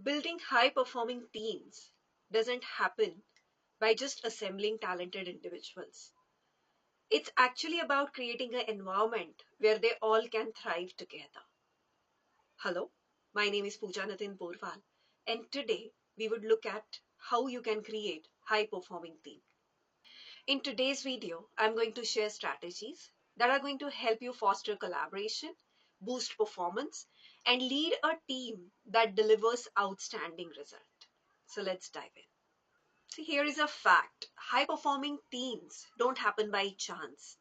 Building high performing teams doesn't happen by just assembling talented individuals. It's actually about creating an environment where they all can thrive together. Hello, my name is Pooja Natin Porwal, and today we would look at how you can create high performing team. In today's video, I'm going to share strategies that are going to help you foster collaboration, boost performance, and lead a team that delivers outstanding result. So let's dive in. See, here is a fact. High performing teams don't happen by chance.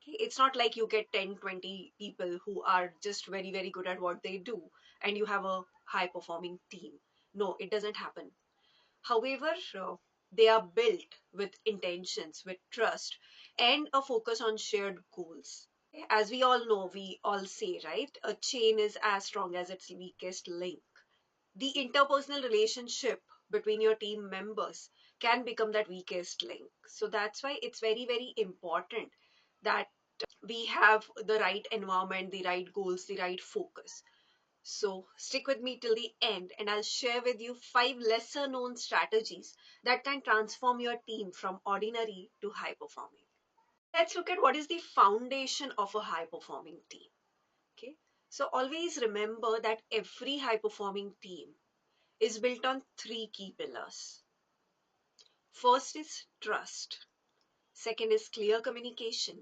Okay? It's not like you get 10, 20 people who are just very, very good at what they do and you have a high performing team. No, it doesn't happen. However, they are built with intentions, with trust, and a focus on shared goals. As we all know, we all say, right? A chain is as strong as its weakest link. The interpersonal relationship between your team members can become that weakest link. So that's why it's very, very important that we have the right environment, the right goals, the right focus. So stick with me till the end and I'll share with you 5 lesser known strategies that can transform your team from ordinary to high performing. Let's look at what is the foundation of a high performing team. Okay. So always remember that every high performing team is built on 3 key pillars. First is trust, second is clear communication,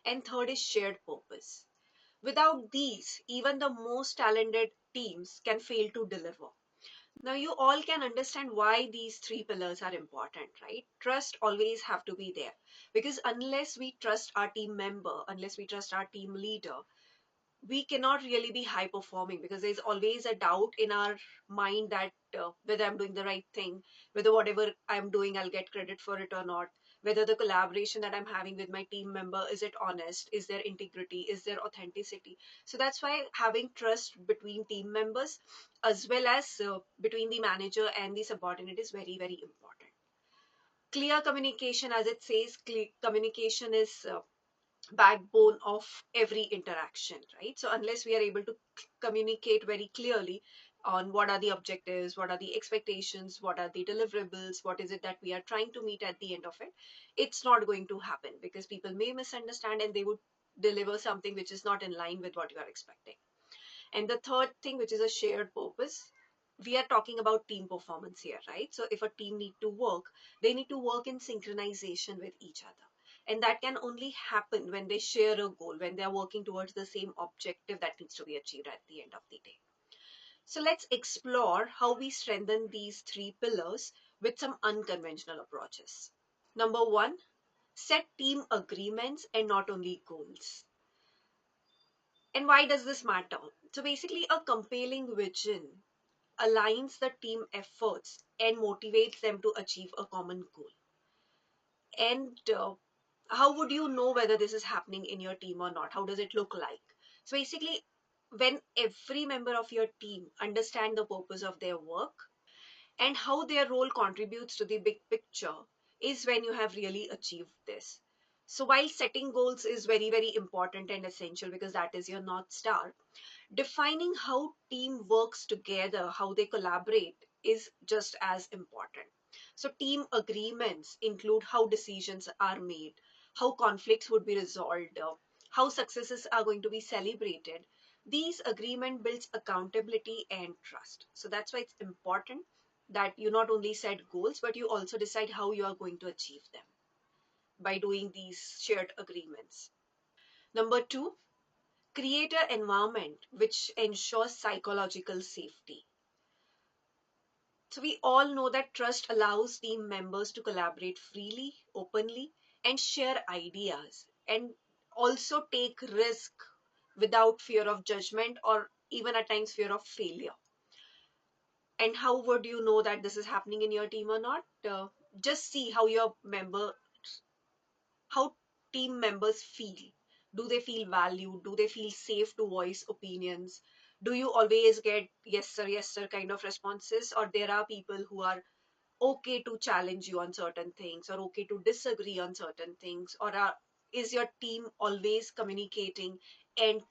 and third is shared purpose. Without these, even the most talented teams can fail to deliver. Now, you all can understand why these 3 pillars are important, right? Trust always have to be there because unless we trust our team member, unless we trust our team leader, we cannot really be high performing because there's always a doubt in our mind that whether I'm doing the right thing, whether whatever I'm doing, I'll get credit for it or not, whether the collaboration that I'm having with my team member, is it honest, is there integrity, is there authenticity. So that's why having trust between team members as well as between the manager and the subordinate is very, very important. Clear communication, as it says, communication is backbone of every interaction, right? So unless we are able to communicate very clearly on what are the objectives, what are the expectations, what are the deliverables, what is it that we are trying to meet at the end of it, it's not going to happen because people may misunderstand and they would deliver something which is not in line with what you are expecting. And the third thing, which is a shared purpose, we are talking about team performance here, right? So if a team need to work, they need to work in synchronization with each other. And that can only happen when they share a goal, when they are working towards the same objective that needs to be achieved at the end of the day. So let's explore how we strengthen these 3 pillars with some unconventional approaches. Number one, set team agreements and not only goals. And why does this matter? So basically, a compelling vision aligns the team efforts and motivates them to achieve a common goal. And how would you know whether this is happening in your team or not? How does it look like? So basically, when every member of your team understand the purpose of their work and how their role contributes to the big picture is when you have really achieved this. So while setting goals is very, very important and essential because that is your North Star, defining how team works together, how they collaborate is just as important. So team agreements include how decisions are made, how conflicts would be resolved, how successes are going to be celebrated. These agreement builds accountability and trust. So that's why it's important that you not only set goals, but you also decide how you are going to achieve them by doing these shared agreements. Number two, create an environment which ensures psychological safety. So we all know that trust allows team members to collaborate freely, openly, and share ideas, and also take risk without fear of judgment or even at times fear of failure. And how would you know that this is happening in your team or not? Just see how team members feel. Do they feel valued? Do they feel safe to voice opinions? Do you always get yes sir kind of responses, or there are people who are okay to challenge you on certain things or okay to disagree on certain things, or is your team always communicating and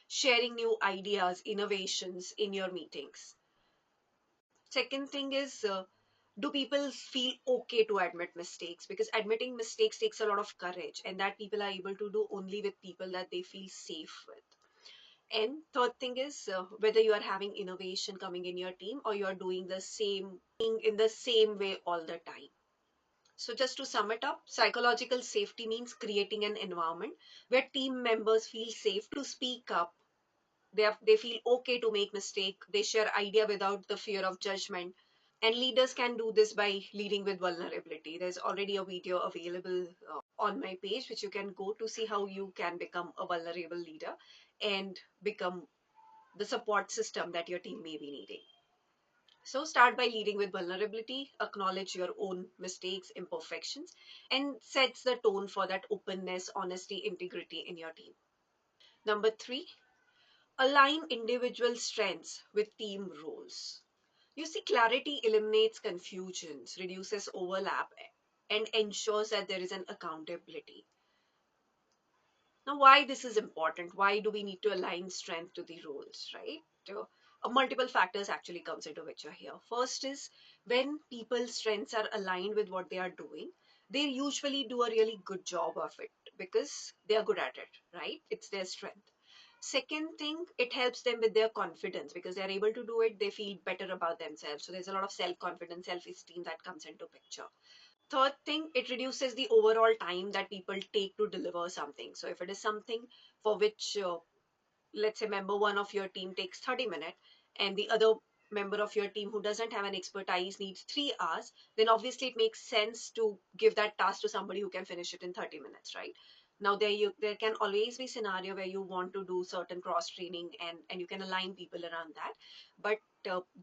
sharing new ideas, innovations in your meetings? Second thing is, do people feel okay to admit mistakes? Because admitting mistakes takes a lot of courage, and that people are able to do only with people that they feel safe with. And third thing is, whether you are having innovation coming in your team or you are doing the same thing in the same way all the time. So, just to sum it up, psychological safety means creating an environment where team members feel safe to speak up. They feel okay to make mistake. They share idea without the fear of judgment. And leaders can do this by leading with vulnerability. There's already a video available on my page, which you can go to see how you can become a vulnerable leader and become the support system that your team may be needing. So start by leading with vulnerability, acknowledge your own mistakes, imperfections, and sets the tone for that openness, honesty, integrity in your team. Number three, align individual strengths with team roles. You see, clarity eliminates confusions, reduces overlap, and ensures that there is an accountability. Now, why this is important? Why do we need to align strength to the roles, right? Multiple factors actually comes into picture here. First is when people's strengths are aligned with what they are doing, they usually do a really good job of it because they are good at it, right? It's their strength. Second thing, it helps them with their confidence because they're able to do it. They feel better about themselves. So there's a lot of self-confidence, self-esteem that comes into picture. Third thing, it reduces the overall time that people take to deliver something. So if it is something for which, let's say, member one of your team takes 30 minutes and the other member of your team who doesn't have an expertise needs 3 hours, then obviously it makes sense to give that task to somebody who can finish it in 30 minutes, right? Now there can always be scenario where you want to do certain cross training, and you can align people around that, but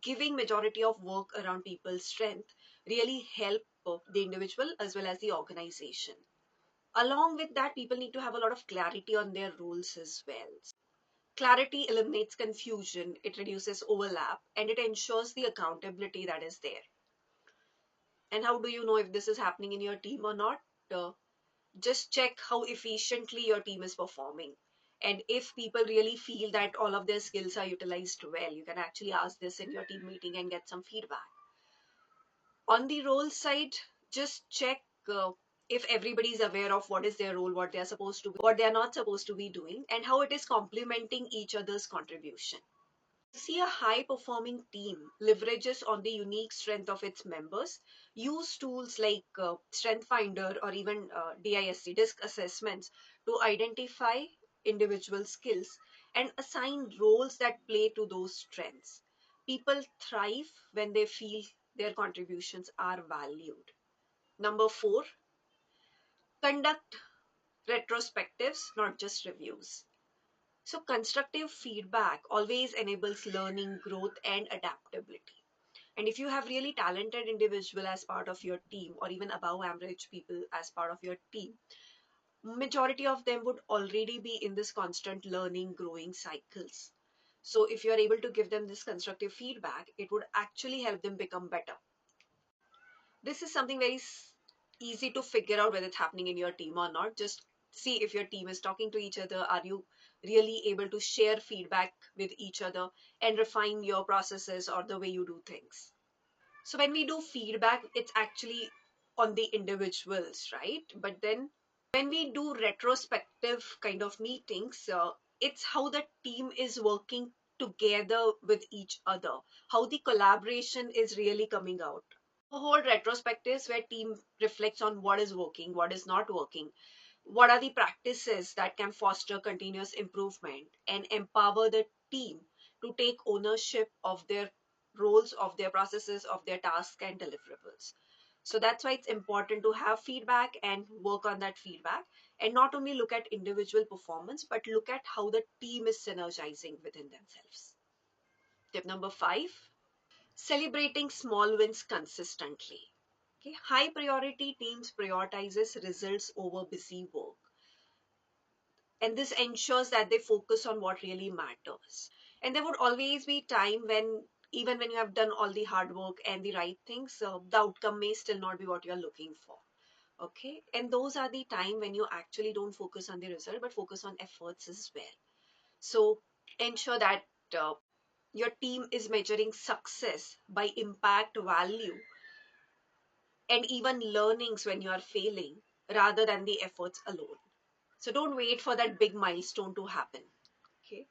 giving majority of work around people's strength really help the individual as well as the organization. Along with that, people need to have a lot of clarity on their roles as well. Clarity eliminates confusion, it reduces overlap, and it ensures the accountability that is there. And how do you know if this is happening in your team or not? Uh, just check how efficiently your team is performing. And if people really feel that all of their skills are utilized well, you can actually ask this in your team meeting and get some feedback. On the role side, just check if everybody is aware of what is their role, what they are supposed to be, what they are not supposed to be doing, and how it is complementing each other's contribution. See, a high performing team leverages on the unique strength of its members, use tools like Strength Finder or even DISC assessments to identify individual skills and assign roles that play to those strengths. People thrive when they feel their contributions are valued. Number four, conduct retrospectives, not just reviews. So, constructive feedback always enables learning, growth, and adaptability. And if you have really talented individual as part of your team, or even above average people as part of your team, majority of them would already be in this constant learning, growing cycles. So, if you are able to give them this constructive feedback, it would actually help them become better. This is something very easy to figure out whether it's happening in your team or not. Just see if your team is talking to each other. Are you really able to share feedback with each other and refine your processes or the way you do things? So when we do feedback, it's actually on the individuals, right? But then when we do retrospective kind of meetings, it's how the team is working together with each other, how the collaboration is really coming out. Hold retrospectives where team reflects on what is working, what is not working, what are the practices that can foster continuous improvement and empower the team to take ownership of their roles, of their processes, of their tasks and deliverables. So that's why it's important to have feedback and work on that feedback, and not only look at individual performance but look at how the team is synergizing within themselves. Tip number 5, celebrating small wins consistently. Okay, high priority teams prioritizes results over busy work, and this ensures that they focus on what really matters. And there would always be time when, even when you have done all the hard work and the right things, the outcome may still not be what you're looking for. Okay, and those are the time when you actually don't focus on the result but focus on efforts as well. So ensure that uh, Your team is measuring success by impact, value, and even learnings when you are failing rather than the efforts alone. So don't wait for that big milestone to happen. Okay.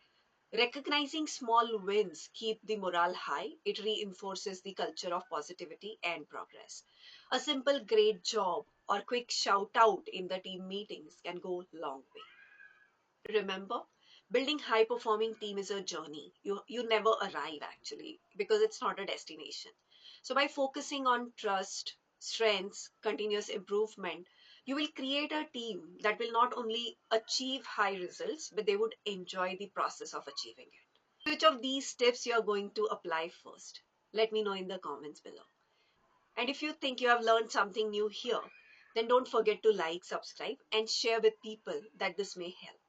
Recognizing small wins keep the morale high. It reinforces the culture of positivity and progress. A simple great job or quick shout out in the team meetings can go a long way. Remember, building high performing team is a journey. You never arrive actually because it's not a destination. So by focusing on trust, strengths, continuous improvement, you will create a team that will not only achieve high results, but they would enjoy the process of achieving it. Which of these tips you are going to apply first? Let me know in the comments below. And if you think you have learned something new here, then don't forget to like, subscribe, and share with people that this may help.